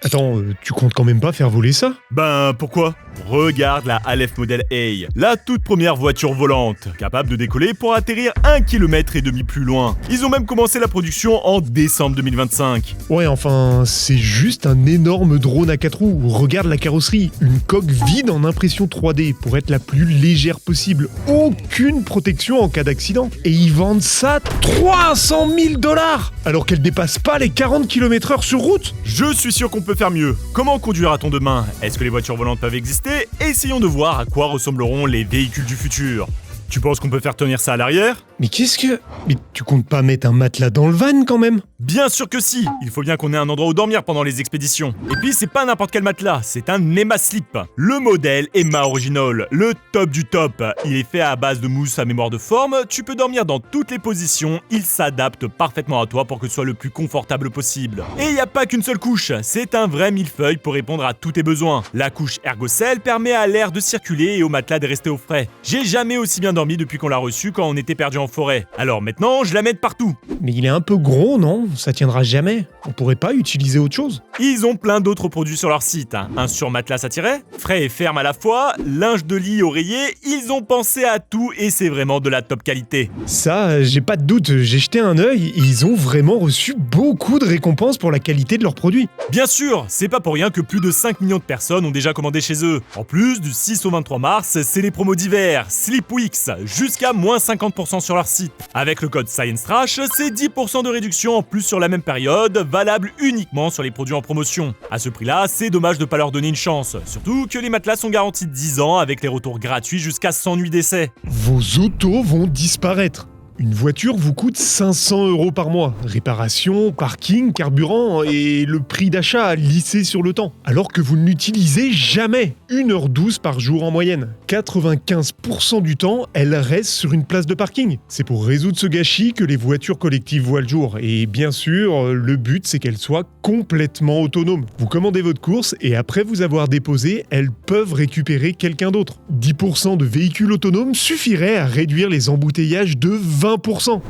Attends, tu comptes quand même pas faire voler ça? Ben pourquoi? Regarde la Aleph Model A, la toute première voiture volante, capable de décoller pour atterrir 1,5 km plus loin. Ils ont même commencé la production en décembre 2025. Ouais, enfin, c'est juste un énorme drone à 4 roues. Regarde la carrosserie, une coque vide en impression 3D pour être la plus légère possible. Aucune protection en cas d'accident. Et ils vendent ça 300 000 $, alors qu'elle dépasse pas les 40 km/h sur route. Je suis sûr qu'on peut faire mieux. Comment conduira-t-on demain? Est-ce que les voitures volantes peuvent exister? Essayons de voir à quoi ressembleront les véhicules du futur. Tu penses qu'on peut faire tenir ça à l'arrière? Mais qu'est-ce que... Mais tu comptes pas mettre un matelas dans le van quand même? Bien sûr que si. Il faut bien qu'on ait un endroit où dormir pendant les expéditions. Et puis c'est pas n'importe quel matelas, c'est un Emma Sleep. Le modèle Emma Original, le top du top. Il est fait à base de mousse à mémoire de forme, tu peux dormir dans toutes les positions, il s'adapte parfaitement à toi pour que ce soit le plus confortable possible. Et il n'y a pas qu'une seule couche, c'est un vrai millefeuille pour répondre à tous tes besoins. La couche Ergocell permet à l'air de circuler et au matelas de rester au frais. J'ai jamais aussi bien dormi depuis qu'on l'a reçu quand on était perdu en forêt. Alors maintenant, je l'amène partout. Mais il est un peu gros, non? Ça tiendra jamais. On pourrait pas utiliser autre chose? Ils ont plein d'autres produits sur leur site. Un surmatelas à tirer, frais et ferme à la fois, linge de lit, oreiller, ils ont pensé à tout et c'est vraiment de la top qualité. Ça, j'ai pas de doute, j'ai jeté un œil et ils ont vraiment reçu beaucoup de récompenses pour la qualité de leurs produits. Bien sûr, c'est pas pour rien que plus de 5 millions de personnes ont déjà commandé chez eux. En plus, du 6 au 23 mars, c'est les promos d'hiver, Sleep Weeks, jusqu'à moins 50% sur leur site. Avec le code ScienceTrash, c'est 10% de réduction en plus sur la même période, valable uniquement sur les produits en promotion. À ce prix-là, c'est dommage de pas leur donner une chance, surtout que les matelas sont garantis 10 ans avec les retours gratuits jusqu'à 100 nuits d'essai. Vos autos vont disparaître. Une voiture vous coûte 500 € par mois. Réparation, parking, carburant et le prix d'achat lissé sur le temps. Alors que vous ne l'utilisez jamais. 1h12 par jour en moyenne. 95% du temps, elle reste sur une place de parking. C'est pour résoudre ce gâchis que les voitures collectives voient le jour. Et bien sûr, le but c'est qu'elles soient complètement autonomes. Vous commandez votre course et après vous avoir déposé, elles peuvent récupérer quelqu'un d'autre. 10% de véhicules autonomes suffirait à réduire les embouteillages de 20%.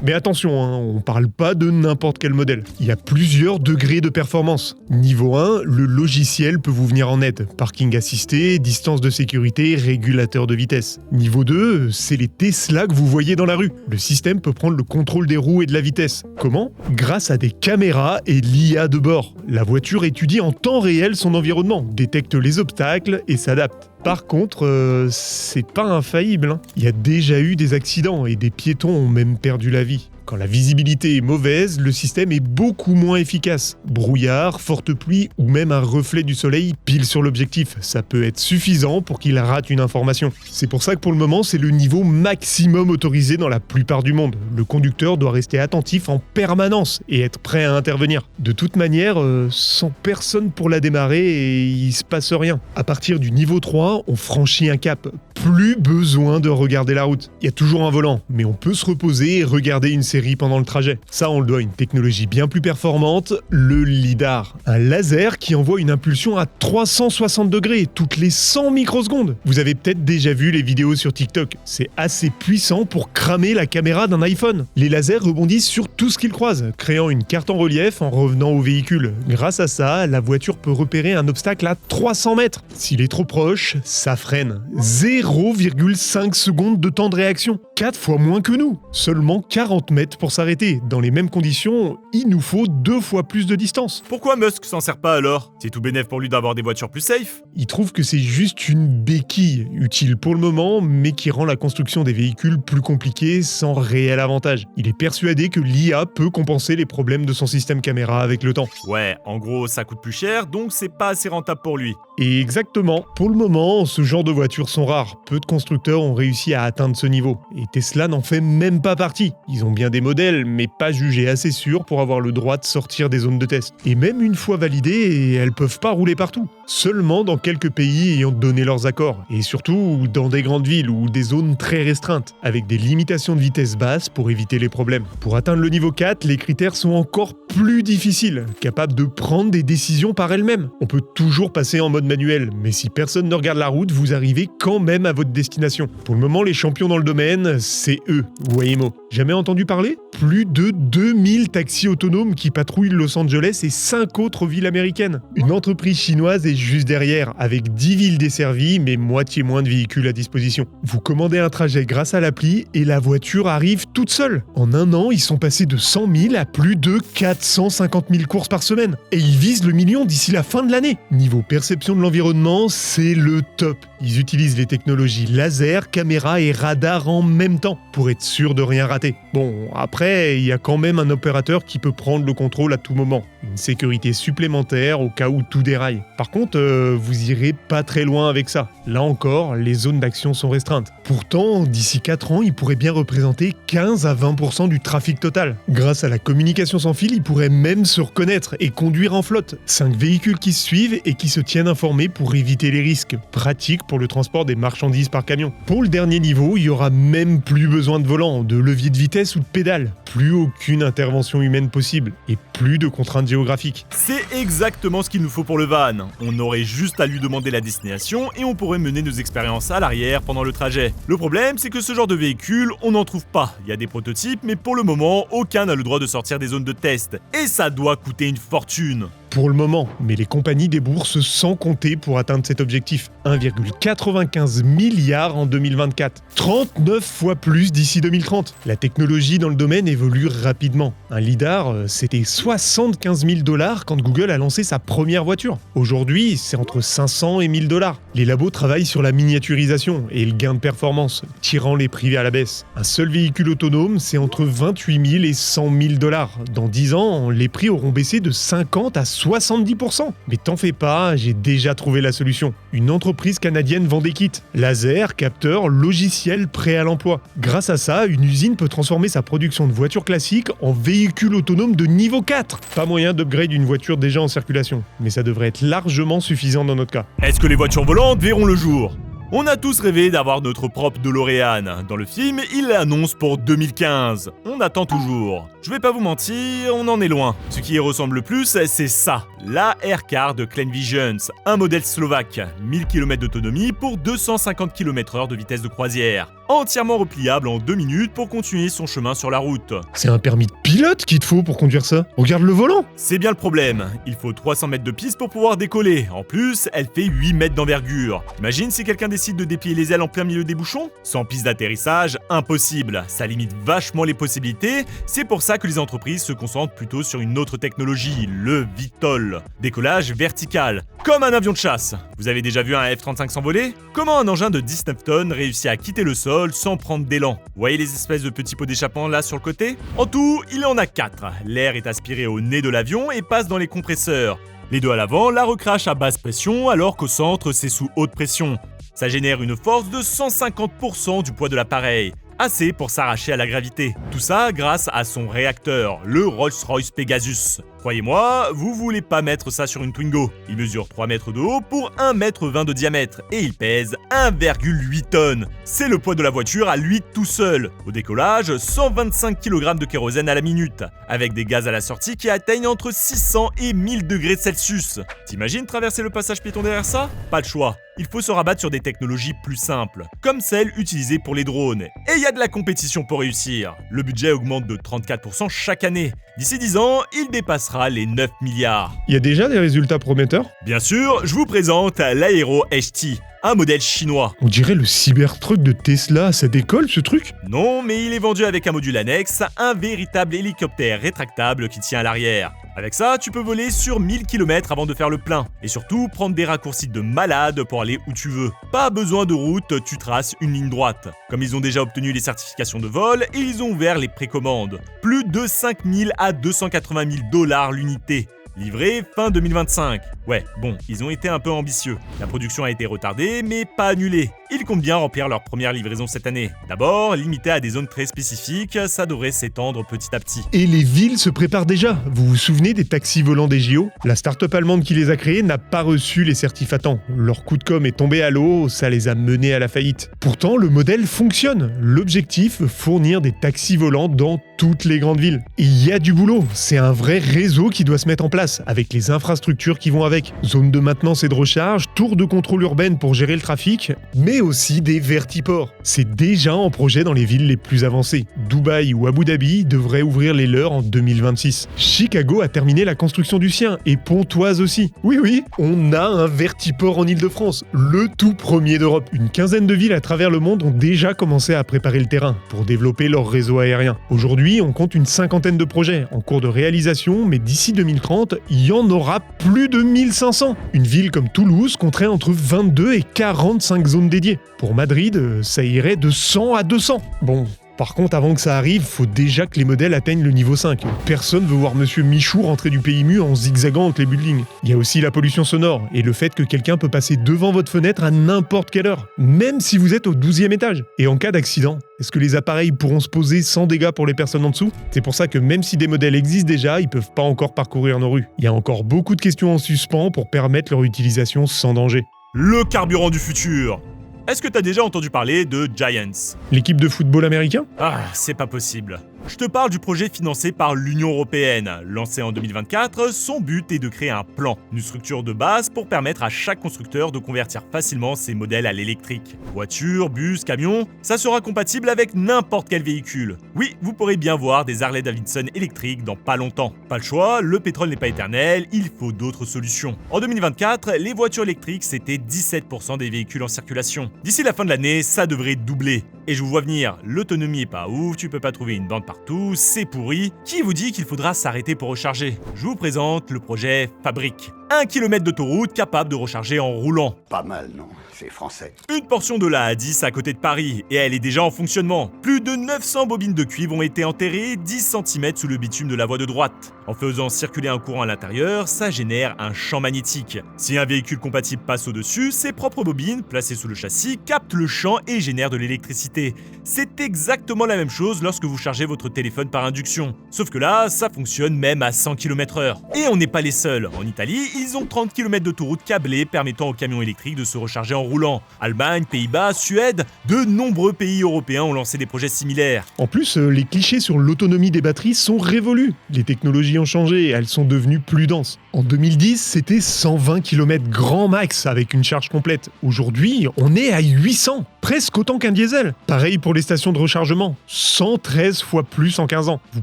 Mais attention, on parle pas de n'importe quel modèle. Il y a plusieurs degrés de performance. Niveau 1, le logiciel peut vous venir en aide. Parking assisté, distance de sécurité, régulateur de vitesse. Niveau 2, c'est les Tesla que vous voyez dans la rue. Le système peut prendre le contrôle des roues et de la vitesse. Comment? Grâce à des caméras et l'IA de bord. La voiture étudie en temps réel son environnement, détecte les obstacles et s'adapte. Par contre, c'est pas infaillible. Il y a déjà eu des accidents et des piétons ont même perdu la vie. Quand la visibilité est mauvaise, le système est beaucoup moins efficace. Brouillard, forte pluie ou même un reflet du soleil pile sur l'objectif, ça peut être suffisant pour qu'il rate une information. C'est pour ça que pour le moment, c'est le niveau maximum autorisé dans la plupart du monde. Le conducteur doit rester attentif en permanence et être prêt à intervenir. De toute manière, sans personne pour la démarrer, il se passe rien. À partir du niveau 3, on franchit un cap. Plus besoin de regarder la route. Il y a toujours un volant, mais on peut se reposer et regarder une série pendant le trajet. Ça, on le doit à une technologie bien plus performante, le LiDAR. Un laser qui envoie une impulsion à 360 degrés toutes les 100 microsecondes. Vous avez peut-être déjà vu les vidéos sur TikTok. C'est assez puissant pour cramer la caméra d'un iPhone. Les lasers rebondissent sur tout ce qu'ils croisent, créant une carte en relief en revenant au véhicule. Grâce à ça, la voiture peut repérer un obstacle à 300 mètres. S'il est trop proche, ça freine. 0,5 secondes de temps de réaction. 4 fois moins que nous. Seulement 40 mètres pour s'arrêter. Dans les mêmes conditions, il nous faut 2 fois plus de distance. Pourquoi Musk s'en sert pas alors? C'est tout bénef pour lui d'avoir des voitures plus safe? Il trouve que c'est juste une béquille, utile pour le moment, mais qui rend la construction des véhicules plus compliquée sans réel avantage. Il est persuadé que l'IA peut compenser les problèmes de son système caméra avec le temps. Ouais, en gros, ça coûte plus cher, donc c'est pas assez rentable pour lui. Et exactement, pour le moment, ce genre de voitures sont rares. Peu de constructeurs ont réussi à atteindre ce niveau. Et Tesla n'en fait même pas partie. Ils ont bien des modèles, mais pas jugés assez sûrs pour avoir le droit de sortir des zones de test. Et même une fois validées, elles peuvent pas rouler partout. Seulement dans quelques pays ayant donné leurs accords. Et surtout dans des grandes villes ou des zones très restreintes, avec des limitations de vitesse basse pour éviter les problèmes. Pour atteindre le niveau 4, les critères sont encore plus difficile, capable de prendre des décisions par elle-même. On peut toujours passer en mode manuel, mais si personne ne regarde la route, vous arrivez quand même à votre destination. Pour le moment, les champions dans le domaine, c'est eux, Waymo. Jamais entendu parler ? Plus de 2000 taxis autonomes qui patrouillent Los Angeles et 5 autres villes américaines. Une entreprise chinoise est juste derrière, avec 10 villes desservies, mais moitié moins de véhicules à disposition. Vous commandez un trajet grâce à l'appli et la voiture arrive toute seule. En un an, ils sont passés de 100 000 à plus de 450 000 courses par semaine. Et ils visent le million d'ici la fin de l'année. Niveau perception de l'environnement, c'est le top. Ils utilisent les technologies laser, caméra et radar en même temps pour être sûr de rien rater. Bon, après, il y a quand même un opérateur qui peut prendre le contrôle à tout moment. Une sécurité supplémentaire au cas où tout déraille. Par contre, vous irez pas très loin avec ça. Là encore, les zones d'action sont restreintes. Pourtant, d'ici 4 ans, il pourrait bien représenter 15 à 20% du trafic total. Grâce à la communication sans fil, il pourrait même se reconnaître et conduire en flotte. 5 véhicules qui se suivent et qui se tiennent informés pour éviter les risques. Pratique pour le transport des marchandises par camion. Pour le dernier niveau, il y aura même plus besoin de volant, de levier de vitesse ou de pédale. Plus aucune intervention humaine possible et plus de contraintes géographiques. C'est exactement ce qu'il nous faut pour le van. On aurait juste à lui demander la destination et on pourrait mener nos expériences à l'arrière pendant le trajet. Le problème, c'est que ce genre de véhicule, on n'en trouve pas. Il y a des prototypes, mais pour le moment, aucun n'a le droit de sortir des zones de test. Et ça doit coûter une fortune. Pour le moment, mais les compagnies déboursent sans compter pour atteindre cet objectif. 1,95 milliard en 2024. 39 fois plus d'ici 2030. La technologie dans le domaine évolue rapidement. Un lidar, c'était 75 000 $ quand Google a lancé sa première voiture. Aujourd'hui, c'est entre 500 et 1000 $. Les labos travaillent sur la miniaturisation et le gain de performance, tirant les prix à la baisse. Un seul véhicule autonome, c'est entre 28 000 et 100 000 $. Dans 10 ans, les prix auront baissé de 50 à 70%. Mais t'en fais pas, j'ai déjà trouvé la solution. Une entreprise canadienne vend des kits. Laser, capteurs, logiciels prêts à l'emploi. Grâce à ça, une usine peut transformer sa production de voitures classiques en véhicule autonome de niveau 4. Pas moyen d'upgrade une voiture déjà en circulation. Mais ça devrait être largement suffisant dans notre cas. Est-ce que les voitures volantes verront le jour ? On a tous rêvé d'avoir notre propre DeLorean. Dans le film, il l'annonce pour 2015. On attend toujours. Je vais pas vous mentir, on en est loin. Ce qui y ressemble le plus, c'est ça. La Aircar de Klein Visions, un modèle slovaque. 1000 km d'autonomie pour 250 km/h de vitesse de croisière. Entièrement repliable en 2 minutes pour continuer son chemin sur la route. C'est un permis de pilote qu'il te faut pour conduire ça. Regarde le volant. C'est bien le problème. Il faut 300 mètres de piste pour pouvoir décoller. En plus, elle fait 8 mètres d'envergure. Imagine si quelqu'un décide de déplier les ailes en plein milieu des bouchons ? Sans piste d'atterrissage, impossible. Ça limite vachement les possibilités. C'est pour ça que les entreprises se concentrent plutôt sur une autre technologie, le VTOL. Décollage vertical. Comme un avion de chasse. Vous avez déjà vu un F-35 s'envoler ? Comment un engin de 19 tonnes réussit à quitter le sol sans prendre d'élan ? Vous voyez les espèces de petits pots d'échappement là sur le côté ? En tout, il en a 4. L'air est aspiré au nez de l'avion et passe dans les compresseurs. Les deux à l'avant la recrachent à basse pression alors qu'au centre c'est sous haute pression. Ça génère une force de 150% du poids de l'appareil. Assez pour s'arracher à la gravité. Tout ça grâce à son réacteur, le Rolls-Royce Pegasus. Croyez-moi, vous voulez pas mettre ça sur une Twingo. Il mesure 3 mètres de haut pour 1,20 m de diamètre et il pèse 1,8 tonnes. C'est le poids de la voiture à lui tout seul. Au décollage, 125 kg de kérosène à la minute, avec des gaz à la sortie qui atteignent entre 600 et 1000 degrés Celsius. T'imagines traverser le passage piéton derrière ça ? Pas le choix. Il faut se rabattre sur des technologies plus simples, comme celles utilisées pour les drones. Et il y a de la compétition pour réussir. Le budget augmente de 34% chaque année. D'ici 10 ans, il dépassera les 9 milliards. Il y a déjà des résultats prometteurs ? Bien sûr, je vous présente l'Aero HT, un modèle chinois. On dirait le Cybertruck de Tesla, ça décolle ce truc ? Non, mais il est vendu avec un module annexe, un véritable hélicoptère rétractable qui tient à l'arrière. Avec ça, tu peux voler sur 1000 km avant de faire le plein. Et surtout, prendre des raccourcis de malade pour aller où tu veux. Pas besoin de route, tu traces une ligne droite. Comme ils ont déjà obtenu les certifications de vol, ils ont ouvert les précommandes. Plus de 5 000 à 280 000 $ l'unité. livré fin 2025. Ouais, bon, ils ont été un peu ambitieux. La production a été retardée, mais pas annulée. Ils comptent bien remplir leur première livraison cette année. D'abord, limité à des zones très spécifiques, ça devrait s'étendre petit à petit. Et les villes se préparent déjà. Vous vous souvenez des taxis volants des JO? La start-up allemande qui les a créés n'a pas reçu les certifs à temps. Leur coup de com' est tombé à l'eau, ça les a menés à la faillite. Pourtant, le modèle fonctionne. L'objectif, fournir des taxis volants dans toutes les grandes villes. Et il y a du boulot. C'est un vrai réseau qui doit se mettre en place, avec les infrastructures qui vont avec. Zone de maintenance et de recharge, tour de contrôle urbaine pour gérer le trafic, mais aussi des vertiports. C'est déjà en projet dans les villes les plus avancées. Dubaï ou Abu Dhabi devraient ouvrir les leurs en 2026. Chicago a terminé la construction du sien, et Pontoise aussi. Oui, on a un vertiport en Île-de-France, le tout premier d'Europe. Une quinzaine de villes à travers le monde ont déjà commencé à préparer le terrain pour développer leur réseau aérien. Aujourd'hui, on compte une cinquantaine de projets en cours de réalisation, mais d'ici 2030, il y en aura plus de 1500. Une ville comme Toulouse compterait entre 22 et 45 zones dédiées. Pour Madrid, ça irait de 100 à 200. Bon, par contre, avant que ça arrive, faut déjà que les modèles atteignent le niveau 5. Personne veut voir Monsieur Michou rentrer du PMU en zigzagant entre les buildings. Il y a aussi la pollution sonore et le fait que quelqu'un peut passer devant votre fenêtre à n'importe quelle heure, même si vous êtes au 12e étage. Et en cas d'accident, est-ce que les appareils pourront se poser sans dégâts pour les personnes en dessous? C'est pour ça que même si des modèles existent déjà, ils peuvent pas encore parcourir nos rues. Il y a encore beaucoup de questions en suspens pour permettre leur utilisation sans danger. Le carburant du futur. Est-ce que t'as déjà entendu parler de Giants? L'équipe de football américain? Ah, c'est pas possible. Je te parle du projet financé par l'Union Européenne. Lancé en 2024, son but est de créer un plan, une structure de base pour permettre à chaque constructeur de convertir facilement ses modèles à l'électrique. Voitures, bus, camions, ça sera compatible avec n'importe quel véhicule. Oui, vous pourrez bien voir des Harley-Davidson électriques dans pas longtemps. Pas le choix, le pétrole n'est pas éternel, il faut d'autres solutions. En 2024, les voitures électriques, c'était 17% des véhicules en circulation. D'ici la fin de l'année, ça devrait doubler. Et je vous vois venir, l'autonomie est pas ouf, tu peux pas trouver une bande partout, c'est pourri. Qui vous dit qu'il faudra s'arrêter pour recharger? Je vous présente le projet Fabrique. 1 km d'autoroute capable de recharger en roulant. Pas mal, non? C'est français. Une portion de la A10 à côté de Paris, et elle est déjà en fonctionnement. Plus de 900 bobines de cuivre ont été enterrées 10 cm sous le bitume de la voie de droite. En faisant circuler un courant à l'intérieur, ça génère un champ magnétique. Si un véhicule compatible passe au-dessus, ses propres bobines, placées sous le châssis, captent le champ et génèrent de l'électricité. C'est exactement la même chose lorsque vous chargez votre téléphone par induction. Sauf que là, ça fonctionne même à 100 km/h. Et on n'est pas les seuls. En Italie, ils ont 30 km d'autoroute câblée permettant aux camions électriques de se recharger en roulant. Allemagne, Pays-Bas, Suède, de nombreux pays européens ont lancé des projets similaires. En plus, les clichés sur l'autonomie des batteries sont révolus. Les technologies ont changé, elles sont devenues plus denses. En 2010, c'était 120 km grand max avec une charge complète. Aujourd'hui, on est à 800, presque autant qu'un diesel. Pareil pour les stations de rechargement, 113 fois plus en 15 ans. Vous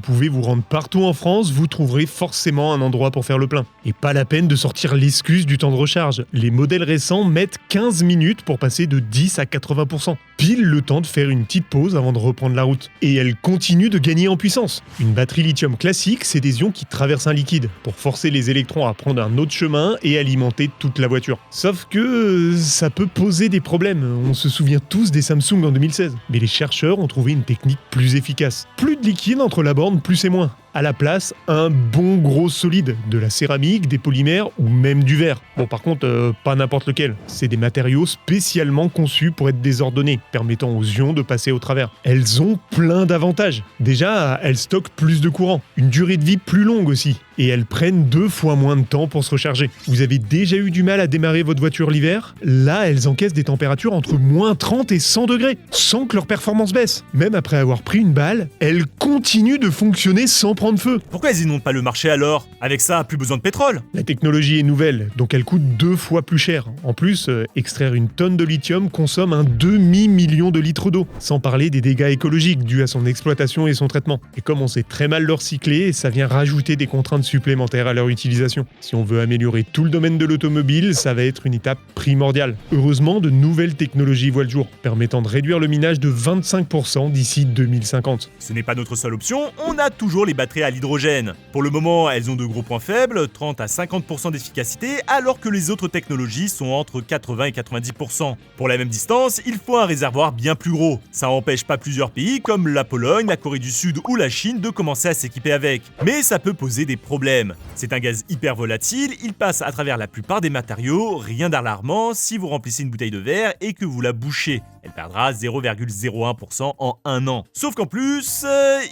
pouvez vous rendre partout en France, vous trouverez forcément un endroit pour faire le plein. Et pas la peine de sortir l'excuse du temps de recharge. Les modèles récents mettent 15 minutes pour passer de 10 à 80%. Pile le temps de faire une petite pause avant de reprendre la route. Et elle continue de gagner en puissance. Une batterie lithium classique, c'est des ions qui traversent un liquide pour forcer les électrons à prendre un autre chemin et alimenter toute la voiture. Sauf que ça peut poser des problèmes. On se souvient tous des Samsung en 2016. Mais les chercheurs ont trouvé une technique plus efficace. Plus de liquide entre la borne, plus et moins. À la place, un bon gros solide, de la céramique, des polymères ou même du verre. Bon, par contre, pas n'importe lequel. C'est des matériaux spécialement conçus pour être désordonnés, permettant aux ions de passer au travers. Elles ont plein d'avantages. Déjà, elles stockent plus de courant, une durée de vie plus longue aussi, et elles prennent 2 fois moins de temps pour se recharger. Vous avez déjà eu du mal à démarrer votre voiture l'hiver? Là, elles encaissent des températures entre moins 30 et 100 degrés, sans que leur performance baisse. Même après avoir pris une balle, elles continuent de fonctionner sans prendre feu. Pourquoi ils inondent pas le marché alors? Avec ça, plus besoin de pétrole. La technologie est nouvelle, donc elle coûte 2 fois plus cher. En plus, extraire une tonne de lithium consomme un demi-million de litres d'eau, sans parler des dégâts écologiques dus à son exploitation et son traitement. Et comme on sait très mal le recycler, ça vient rajouter des contraintes supplémentaires à leur utilisation. Si on veut améliorer tout le domaine de l'automobile, ça va être une étape primordiale. Heureusement, de nouvelles technologies voient le jour, permettant de réduire le minage de 25% d'ici 2050. Ce n'est pas notre seule option, on a toujours les batteries batteries à l'hydrogène. Pour le moment, elles ont de gros points faibles, 30 à 50% d'efficacité, alors que les autres technologies sont entre 80 et 90%. Pour la même distance, il faut un réservoir bien plus gros. Ça n'empêche pas plusieurs pays comme la Pologne, la Corée du Sud ou la Chine de commencer à s'équiper avec. Mais ça peut poser des problèmes. C'est un gaz hyper volatile, il passe à travers la plupart des matériaux, rien d'alarmant si vous remplissez une bouteille de verre et que vous la bouchez. Elle perdra 0,01% en un an. Sauf qu'en plus,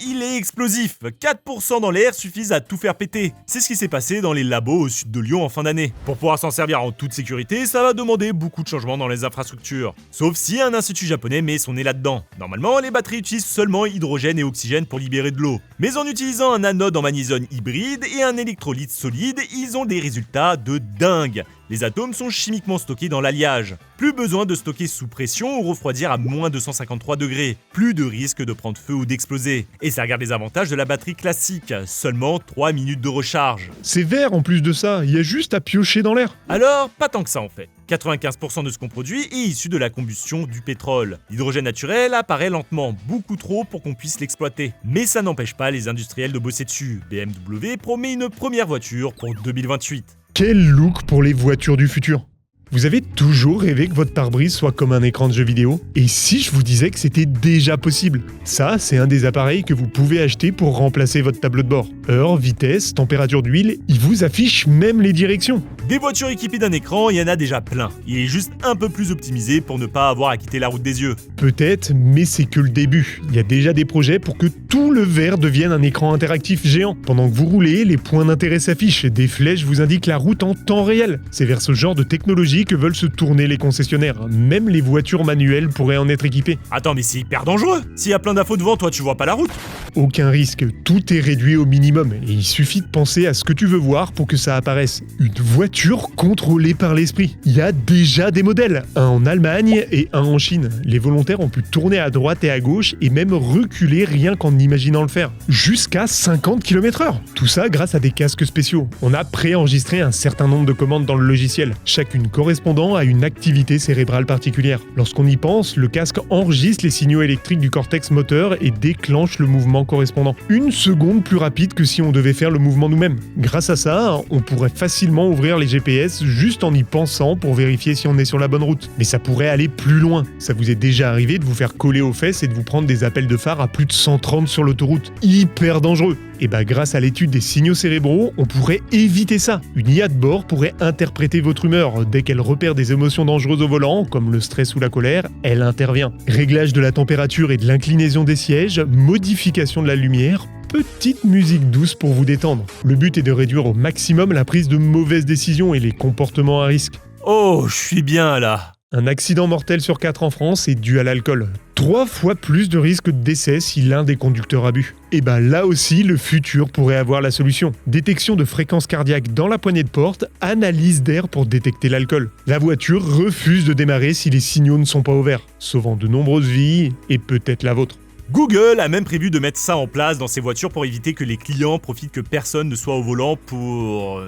il est explosif. 4% dans l'air suffisent à tout faire péter. C'est ce qui s'est passé dans les labos au sud de Lyon en fin d'année. Pour pouvoir s'en servir en toute sécurité, ça va demander beaucoup de changements dans les infrastructures. Sauf si un institut japonais met son nez là-dedans. Normalement, les batteries utilisent seulement hydrogène et oxygène pour libérer de l'eau. Mais en utilisant un anode en magnésium hybride et un électrolyte solide, ils ont des résultats de dingue. Les atomes sont chimiquement stockés dans l'alliage. Plus besoin de stocker sous pression ou refroidir à moins 253 degrés. Plus de risque de prendre feu ou d'exploser. Et ça garde les avantages de la batterie classique. Seulement 3 minutes de recharge. C'est vert en plus de ça, il y a juste à piocher dans l'air. Alors, pas tant que ça en fait. 95% de ce qu'on produit est issu de la combustion du pétrole. L'hydrogène naturel apparaît lentement, beaucoup trop pour qu'on puisse l'exploiter. Mais ça n'empêche pas les industriels de bosser dessus. BMW promet une première voiture pour 2028. Quel look pour les voitures du futur! Vous avez toujours rêvé que votre pare-brise soit comme un écran de jeu vidéo? Et si je vous disais que c'était déjà possible? Ça, c'est un des appareils que vous pouvez acheter pour remplacer votre tableau de bord. Heure, vitesse, température d'huile, il vous affiche même les directions. Des voitures équipées d'un écran, il y en a déjà plein. Il est juste un peu plus optimisé pour ne pas avoir à quitter la route des yeux. Peut-être, mais c'est que le début. Il y a déjà des projets pour que tout le verre devienne un écran interactif géant. Pendant que vous roulez, les points d'intérêt s'affichent et des flèches vous indiquent la route en temps réel. C'est vers ce genre de technologie que veulent se tourner les concessionnaires. Même les voitures manuelles pourraient en être équipées. Attends, mais c'est hyper dangereux. S'il y a plein d'infos devant toi, tu vois pas la route. Aucun risque, tout est réduit au minimum et il suffit de penser à ce que tu veux voir pour que ça apparaisse. Une voiture contrôlée par l'esprit. Il y a déjà des modèles, un en Allemagne et un en Chine. Les volontaires ont pu tourner à droite et à gauche et même reculer rien qu'en imaginant le faire. Jusqu'à 50 km/h. Tout ça grâce à des casques spéciaux. On a préenregistré un certain nombre de commandes dans le logiciel, chacune correspondant à une activité cérébrale particulière. Lorsqu'on y pense, le casque enregistre les signaux électriques du cortex moteur et déclenche le mouvement correspondant. Une seconde plus rapide que si on devait faire le mouvement nous-mêmes. Grâce à ça, on pourrait facilement ouvrir les GPS juste en y pensant pour vérifier si on est sur la bonne route. Mais ça pourrait aller plus loin. Ça vous est déjà arrivé de vous faire coller aux fesses et de vous prendre des appels de phare à plus de 130 sur l'autoroute. Hyper dangereux. Et grâce à l'étude des signaux cérébraux, on pourrait éviter ça. Une IA de bord pourrait interpréter votre humeur. Dès qu'elle repère des émotions dangereuses au volant, comme le stress ou la colère, elle intervient. Réglage de la température et de l'inclinaison des sièges, modification de la lumière, petite musique douce pour vous détendre. Le but est de réduire au maximum la prise de mauvaises décisions et les comportements à risque. Oh, je suis bien là. Un accident mortel sur 4 en France est dû à l'alcool. 3 fois plus de risque de décès si l'un des conducteurs a bu. Et là aussi, le futur pourrait avoir la solution. Détection de fréquence cardiaque dans la poignée de porte, analyse d'air pour détecter l'alcool. La voiture refuse de démarrer si les signaux ne sont pas au vert, sauvant de nombreuses vies et peut-être la vôtre. Google a même prévu de mettre ça en place dans ses voitures pour éviter que les clients profitent que personne ne soit au volant pour...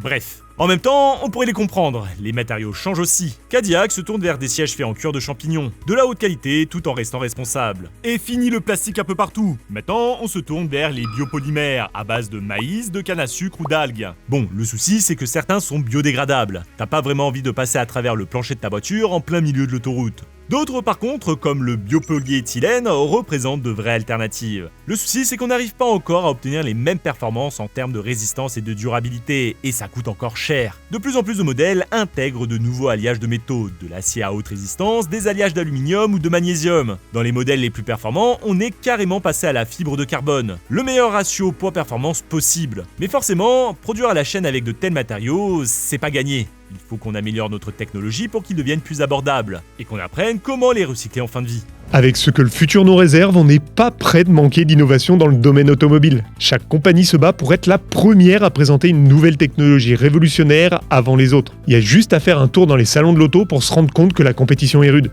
Bref. En même temps, on pourrait les comprendre, les matériaux changent aussi. Cadillac se tourne vers des sièges faits en cuir de champignons, de la haute qualité tout en restant responsable. Et fini le plastique un peu partout. Maintenant, on se tourne vers les biopolymères, à base de maïs, de canne à sucre ou d'algues. Bon, le souci c'est que certains sont biodégradables. T'as pas vraiment envie de passer à travers le plancher de ta voiture en plein milieu de l'autoroute. D'autres par contre, comme le biopolyéthylène, représentent de vraies alternatives. Le souci c'est qu'on n'arrive pas encore à obtenir les mêmes performances en termes de résistance et de durabilité, et ça coûte encore cher. De plus en plus de modèles intègrent de nouveaux alliages de métaux, de l'acier à haute résistance, des alliages d'aluminium ou de magnésium. Dans les modèles les plus performants, on est carrément passé à la fibre de carbone. Le meilleur ratio poids-performance possible. Mais forcément, produire à la chaîne avec de tels matériaux, c'est pas gagné. Il faut qu'on améliore notre technologie pour qu'ils deviennent plus abordables, et qu'on apprenne comment les recycler en fin de vie. Avec ce que le futur nous réserve, on n'est pas prêt de manquer d'innovation dans le domaine automobile. Chaque compagnie se bat pour être la première à présenter une nouvelle technologie révolutionnaire avant les autres. Il y a juste à faire un tour dans les salons de l'auto pour se rendre compte que la compétition est rude.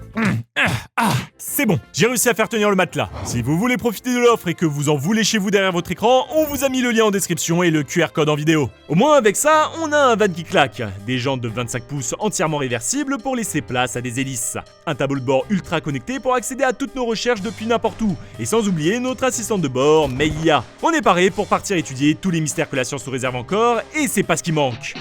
Ah, c'est bon, j'ai réussi à faire tenir le matelas. Si vous voulez profiter de l'offre et que vous en voulez chez vous derrière votre écran, on vous a mis le lien en description et le QR code en vidéo. Au moins avec ça, on a un van qui claque, des jantes de 25 pouces entièrement réversibles pour laisser place à des hélices, un tableau de bord ultra connecté pour accéder à toutes nos recherches depuis n'importe où, et sans oublier notre assistante de bord, Melia. On est paré pour partir étudier tous les mystères que la science nous réserve encore, et c'est pas ce qui manque.